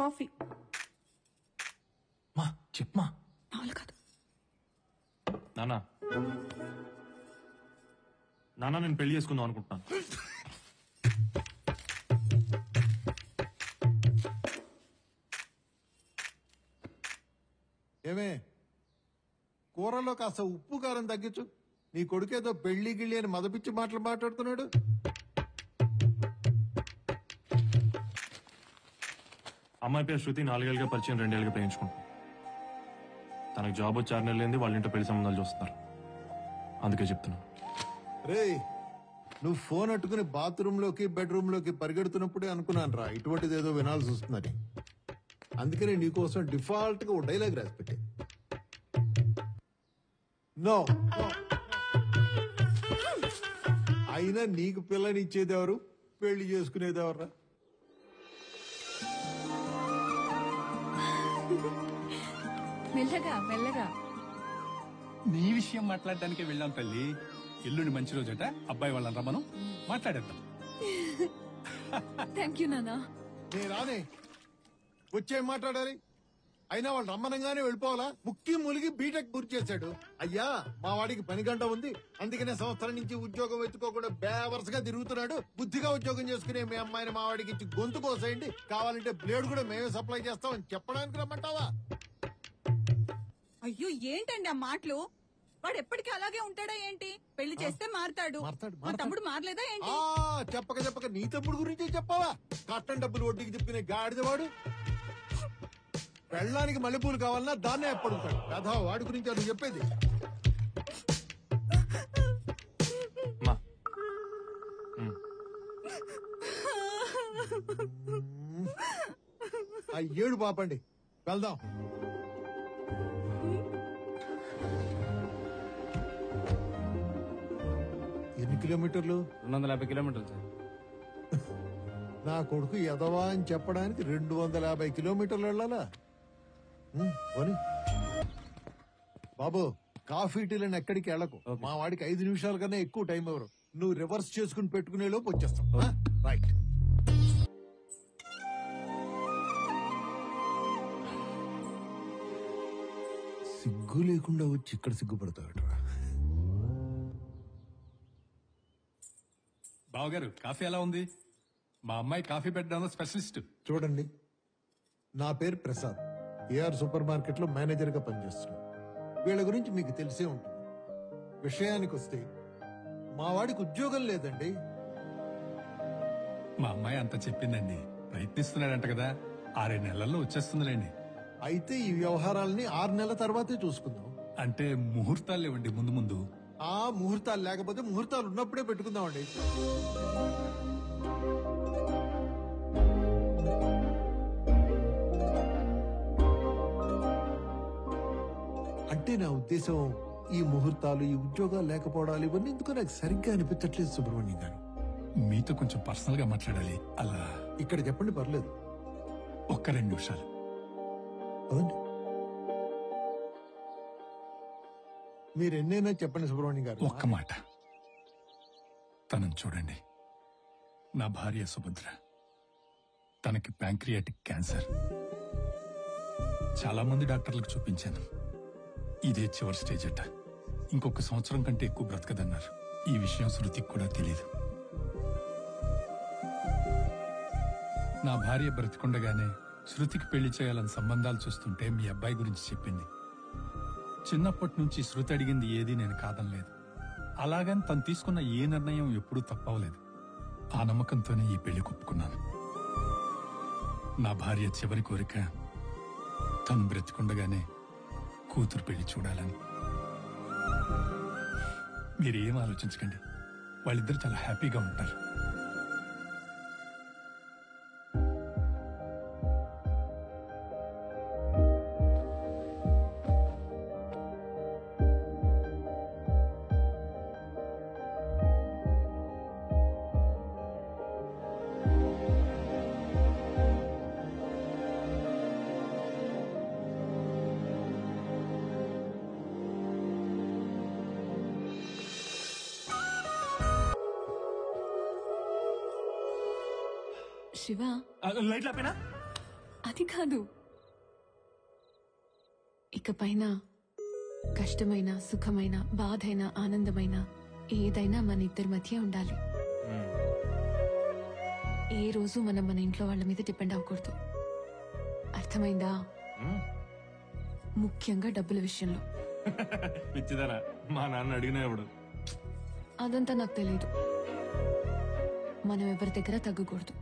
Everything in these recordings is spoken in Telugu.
కాఫీ. మా చెప్పమా. మామూలు కాదు. నానా నానా నేను పెళ్లి చేసుకుందాం అనుకుంటున్నాను. ఏమే కూరలో కాస్త ఉప్పు కారం తగ్గించు. నీ కొడుకేదో పెళ్లి గిళ్ళి అని మదపిచ్చి మాటలు మాట్లాడుతున్నాడు. అమ్మాయి పేరు శృతి, 4 ఏళ్ళుగా పరిచయం, 2 ఏళ్ళుగా ప్రేమించుకుంటాం. తనకు జాబ్ వచ్చి 6 నెలలు అయింది. వాళ్ళ ఇంట్లో పెళ్లి సంబంధాలు చూస్తున్నారు. అందుకే చెప్తున్నాను. రే నువ్వు ఫోన్ అట్టుకుని బాత్రూమ్ లోకి బెడ్రూమ్ లోకి పరిగెడుతున్నప్పుడే అనుకున్నాను రా ఇటువంటిది ఏదో వినాల్సి వస్తుందని. అందుకనే నీకోసం డిఫాల్ట్ గా ఓ డైలాగ్ రాసి పెట్టే. నో అయినా నీకు పిల్లనిచ్చేదెవరు, పెళ్లి చేసుకునేదెవర్రా? మెల్లగా మెల్లగా. నీ విషయం మాట్లాడడానికే వెళ్ళాం తల్లి. ఎల్లుండి మంచి రోజట, అబ్బాయి వాళ్ళని రమ్మను, మాట్లాడేద్దాం. థ్యాంక్ యూ నానా. నే రానే వచ్చే మాట్లాడాలి. అయినా వాళ్ళు రమ్మనంగానే వెళ్ళిపోవాలా? ముక్కి ములిగి బీటెక్ పూర్తి చేశాడు. అయ్యా మా వాడికి పని గంట ఉంది, అందుకనే సంవత్సరం నుంచి ఉద్యోగం ఎత్తుకోకుండా బేవర్స్గా తిరుగుతున్నాడు. బుద్ధిగా ఉద్యోగం చేసుకునే మీ అమ్మాయిని మా వాడికి ఇచ్చి గొంతు కోసేయండి, కావాలంటే బ్లేడ్ కూడా మేమే సప్లై చేస్తామని చెప్పడానికి రమ్మంటావా? అయ్యో ఏంటండి ఆ మాటలు? వాడు ఎప్పటికీ అలాగే ఉంటాడా ఏంటి? పెళ్లి చేస్తే మారతాడు. మా తమ్ముడు మారలేదా ఏంటి? చెప్పక చెప్పక నీ తమ్ముడు గురించి చెప్పావా? కట్టం డబ్బులు వడ్డీకి తిప్పిన గాడిదవాడు. పెళ్ళానికి మల్లెపూలు కావాలన్నా దాన్నే ఎప్పుడుతాడు కదా. వాడి గురించి అది చెప్పేది. ఆ ఏడు పాపండి, వెళ్దాం. ఎన్ని కిలోమీటర్లు? 250 కిలోమీటర్లు సార్. నా కొడుకు ఎదవా అని చెప్పడానికి 250 కిలోమీటర్లు వెళ్ళాలా? పోనీ బాబు, కాఫీ టీలను ఎక్కడికి వెళ్ళకు. మా వాడికి 5 నిమిషాల కన్నా ఎక్కువ టైం ఎవరు. నువ్వు రివర్స్ చేసుకుని పెట్టుకునే లోపు వచ్చేస్తాం. రైట్. సిగ్గు లేకుండా వచ్చి ఇక్కడ సిగ్గుపడతావట. బావగారు కాఫీ ఎలా ఉంది? మా అమ్మాయి కాఫీ పెట్టడంలో స్పెషలిస్ట్. చూడండి, నా పేరు ప్రసాద్, ఏఆర్ సూపర్ మార్కెట్ లో మేనేజర్ గా పనిచేస్తున్నాను. వీళ్ళ గురించి మీకు తెలిసే ఉంటుంది. విషయానికి వస్తే మా వాడికి ఉద్యోగం లేదండి. మా అమ్మాయి అంత చెప్పిందండి. ప్రయత్నిస్తున్నాడంట కదా, 6 నెలల్లో వచ్చేస్తుందిలేండి. అయితే ఈ వ్యవహారాలని 6 నెలల తర్వాతే చూసుకుందాం. అంటే ముహూర్తాలు లేవండి ముందు ముందు. ఆ ముహూర్తాలు లేకపోతే ముహూర్తాలు ఉన్నప్పుడే పెట్టుకుందామండి. అంటే నా ఉద్దేశం, ఈ ముహూర్తాలు, ఈ ఉద్యోగాలు లేకపోవడాలు ఇవన్నీ ఎందుకో నాకు సరిగ్గా అనిపించట్లేదు సుబ్రహ్మణ్యం గారు. మీతో కొంచెం పర్సనల్ గా మాట్లాడాలి. అలా ఇక్కడ చెప్పండి, పర్లేదు. ఒక్క 2 నిమిషాలు. అవును, మీరు ఎన్నైనా చెప్పండి సుబ్రహ్మణ్యం గారు. ఒక్క మాట. తనను చూడండి. నా భార్య సుభద్ర. తనకి ప్యాంక్రియాటిక్ క్యాన్సర్. చాలా మంది డాక్టర్లకు చూపించాను. ఇదే చివరి స్టేజ్ అట. ఇంకొక సంవత్సరం కంటే ఎక్కువ బ్రతకదన్నారు. ఈ విషయం శృతికి కూడా తెలియదు. నా భార్య బ్రతికుండగానే శృతికి పెళ్లి చేయాలని సంబంధాలు చూస్తుంటే మీ అబ్బాయి గురించి చెప్పింది. చిన్నప్పటి నుంచి శృతి అడిగింది ఏది నేను కాదనలేదు. అలాగని తను తీసుకున్న ఏ నిర్ణయం ఎప్పుడూ తప్పవలేదు. ఆ నమ్మకంతోనే ఈ పెళ్లి ఒప్పుకున్నాను. నా భార్య చివరి కోరిక తను బ్రతికుండగానే కూతురు పెళ్లి చూడాలని. మీరేం ఆలోచించకండి, వాళ్ళిద్దరు చాలా హ్యాపీగా ఉంటారు. శివ, లైట్లు ఆపేనా? అది కాదు. ఇకపైన కష్టమైన, సుఖమైన, బాధైన, ఆనందమైన ఏదైనా మన ఇద్దరి మధ్య ఉండాలి. ఏ రోజు మనం మన ఇంట్లో వాళ్ళ మీద డిపెండ్ అవ్వకూడదు. అర్థమైందా? ముఖ్యంగా డబ్బుల విషయంలో. పిచ్చిదారా, మా నాన్న అడిగినా ఎవడు. అదంతా నాకు తెలియదు. మనం ఎవరి దగ్గర తగ్గకూడదు.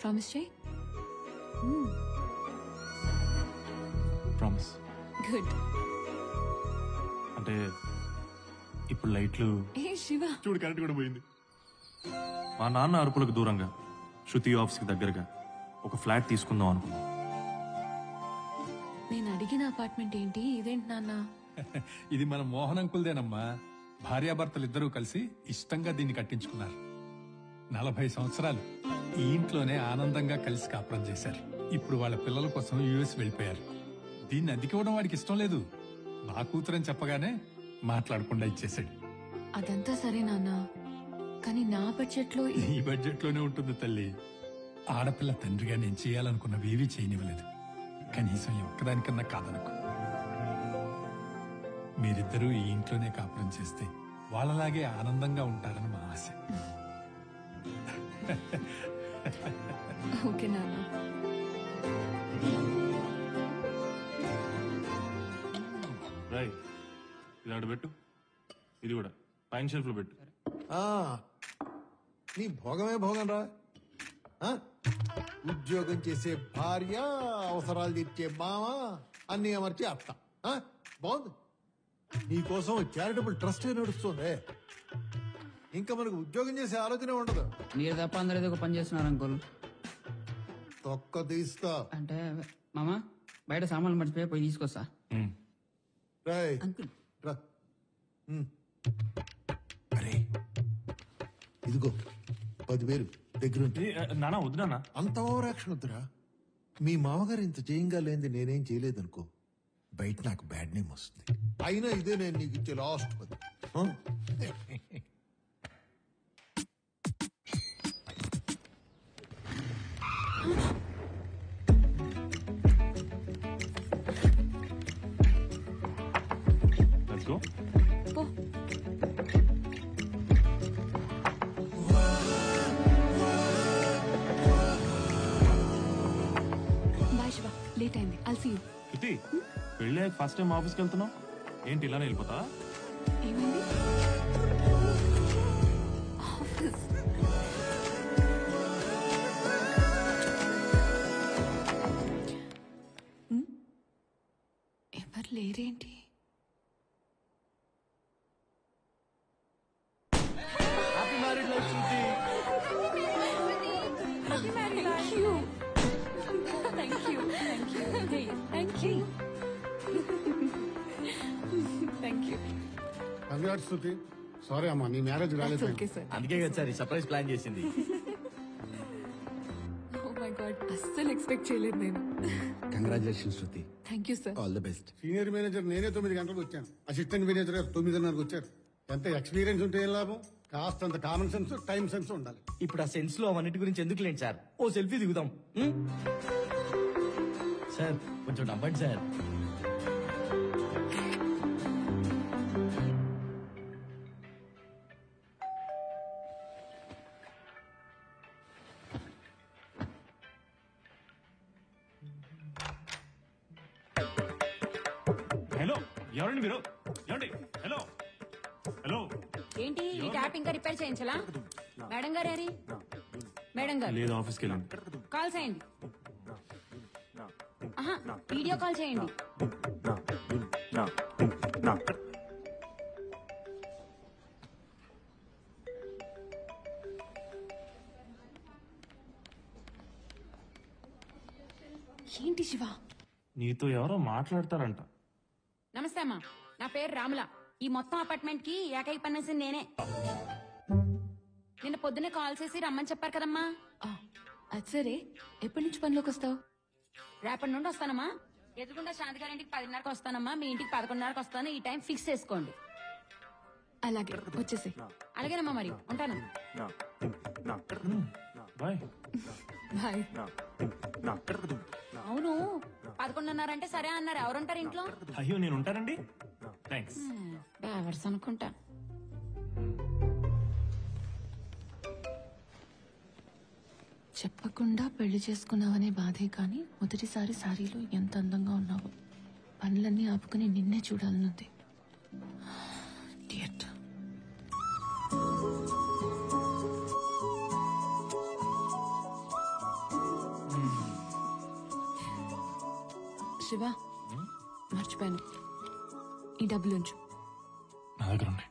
ప్రామిస్ చేయి. ప్రామిస్. గుడ్. అంటే ఇప్పుడు లైట్లు ఏ శివ, చూడు కరెంట్ కూడా పోయింది. మా నాన్న అరుపులకు దూరంగా, శృతి ఆఫీస్కి దగ్గరగా ఒక ఫ్లాట్ తీసుకుందాం అనుకున్నాం. నేను అడిగిన అపార్ట్మెంట్ ఏంటి? ఇదేంటి నాన్న? ఇది మన మోహన్ అంకుల్దేనమ్మా. భార్యాభర్తలిద్దరూ కలిసి ఇష్టంగా దీన్ని కట్టించుకున్నారు. 40 సంవత్సరాలు ఈ ఇంట్లోనే ఆనందంగా కలిసి కాపురం చేశారు. ఇప్పుడు వాళ్ళ పిల్లల కోసం యుఎస్ వెళ్ళిపోయారు. దీన్ని అద్దెకివ్వడం వాడికి ఇష్టం లేదు. నా కూతురని చెప్పగానే మాట్లాడకుండా ఇచ్చేశాడు. అదంతా సరే నాన్న, కానీ నా బడ్జెట్ లో ఈ బడ్జెట్ లోనే ఉంటుంది తల్లి. ఆడపిల్ల తండ్రిగా నేను చేయాలనుకున్నవి ఏవీ చేయనివ్వలేదు. కనీసం ఈ ఒక్కదానికన్నా కాదనుకో. మీరిద్దరూ ఈ ఇంట్లోనే కాపురం చేస్తే వాళ్ళలాగే ఆనందంగా ఉంటారని మా ఆశ. ఓకే నాన్న. రాయ్, ఇది ఆడ పెట్టు. ఇది కూడా పైన షెల్ఫ్ లో పెట్టు. ఆ, నీ భోగమే భోగం రా. ఆ? ఉద్యోగం చేసే భార్య, అవసరాలు తీర్చే మామ, అన్ని అమర్చి అత్త. ఆ? బాగుంది. నీకోసం చారిటబుల్ ట్రస్ట్ నడుస్తుంది. ఇంకా మనకు ఉద్యోగం చేసే ఆలోచన ఉండదు. మీరు తప్ప అందరూ ఏదో ఒక పని చేస్తున్నారు అంకుల్. తొక్క తీస్తా. అంటే మామ బయట సామాన్లు మర్చిపోయి పోయి తీసుకొస్తా. రాయ్ అంకుల్ రా. అరే ఇదిగో 10,000 దగ్గరుంటే. నానా వద్దు నాన్న. అంత ఓవర్ యాక్షన్ వద్దురా. మీ మామగారు ఇంత చేయంగా లేనిది నేనేం చేయలేదనుకో, బయట నాకు బ్యాడ్ నేమ్ వస్తుంది. అయినా ఇదే నేను నీకు ఇచ్చే లాస్ట్ 10. Let's go. పో. బాయ్ శివ, లేట్ అయింది. I'll see you. శృతి, పెళ్ళి ఫస్ట్ టైం ఆఫీస్కి వెళ్తున్నావు ఏంటి? ఇలానే వెళ్ళిపోతా? ఏమైంది? ఆఫీస్. ఎవరు లేరేంటి? కంగ్రాట్స్ శృతి. సారీ అమ్మా, నీ మ్యారేజ్ రాలేదు. Okay sir. అందుకే కదా సార్ సర్ప్రైజ్ ప్లాన్ చేసింది. ఓ మై గాడ్, అస్సలు ఎక్స్పెక్ట్ చేయలేదు నేను. Congratulation Shruti, thank you sir. All the best. Senior manager నేనే 9 గంటలకు వచ్చాను. అసిస్టెంట్ మేనేజర్ గారు 9:30కు వచ్చారు. ఎంత ఎక్స్పీరియన్స్ ఉంటే ఏం లాభం? కాస్తంత కామన్ సెన్స్, టైం సెన్స్ ఉండాలి. ఇప్పుడు ఆ సెన్స్ లో అవన్నిటి గురించి ఎందుకు లేండి సార్, ఓ సెల్ఫీ దిగుదాం. సార్ కొంచెం నవ్వండి సార్. హలో, ఎవరండి మీరు? ఏమండి? Hello hello. ఏంటి ఈ ట్యాప్ ఇంకా రిపేర్ చేయించలా? మేడం గారు ఏరి? మేడం గారు లేదు, ఆఫీస్కి వెళ్ళండి. కాల్ చేయండి. ఆహా, వీడియో కాల్ చేయండి. ఏంటి శివ? నీతో ఎవరో మాట్లాడతారంట. నమస్తే అమ్మా, నా పేరు రాముల. ఈ మొత్తం అపార్ట్మెంట్ కి ఏకైక పనేసింది నేనే. నిన్న పొద్దునే కాల్ చేసి రమ్మని చెప్పారు కదమ్మా. ఆ, అది సరే, ఎప్పటి నుంచి పనిలోకి వస్తావు? రేపటి నుండి వస్తానమ్మా. ఎదుగుండా శాంతి గారి ఇంటికి 10:30కి వస్తానమ్మా. మీ ఇంటికి 11:30కి వస్తాను. ఈ టైం ఫిక్స్ చేసుకోండి. అలాగే, వచ్చేసి. అలాగేనమ్మా, మరి ఉంటాను. బాయ్. బాయ్. అవును 11:30 అంటే సరే అన్నారు. ఎవరుంటారు ఇంట్లో? అయ్యో నేను ఉంటానండి. థ్యాంక్స్. డ్రైవర్స్ అనుకుంటా. చెప్పకుండా పెళ్లి చేసుకున్నావనే బాధే కానీ మొదటిసారి సారీలో ఎంత అందంగా ఉన్నావు. పనులన్నీ ఆపుకుని నిన్నే చూడాలనుంది. Idiot. శివ మర్చిపోయాను, ఈ డబ్బులు ఉంచు. నా దగ్గర ఉన్నాయి.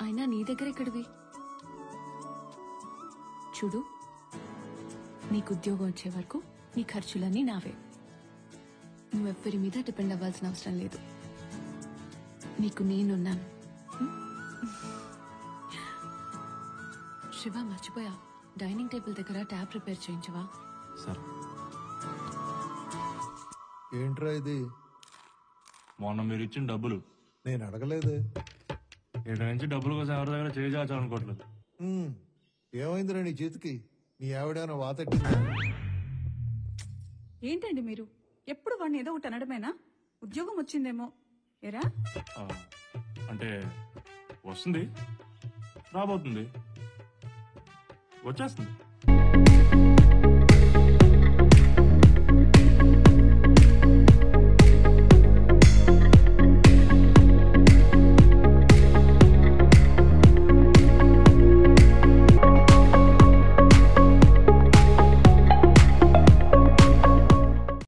అయినా నీ దగ్గర ఎక్కడివి? చూడు, నీకు ఉద్యోగం వచ్చే వరకు నీ ఖర్చులన్నీ నావే. నువ్వెవ్వరి మీద డిపెండ్ అవ్వాల్సిన అవసరం లేదు. నీకు నేనున్నాను. శివ మర్చిపోయా, డైనింగ్ టేబుల్ దగ్గర ట్యాబ్ రిపేర్ చేయించవా? సరే. ఏంట్రా ఇది? మొన్న మీరు ఇచ్చిన డబ్బులు. నేను అడగలేదు. ఇక్కడ నుంచి డబ్బుల కోసం ఎవరి దగ్గర చేయాలనుకోవట్లేదు. ఏమైందిరా నీ చేతికి? నీ ఆవిడేమైనా వాతెట్టి? ఏంటండి మీరు ఎప్పుడు వాడిని ఏదో ఒకటి అనడమేనా? ఉద్యోగం వచ్చిందేమో ఎరా? అంటే వస్తుంది, రాబోతుంది, వచ్చేస్తుంది.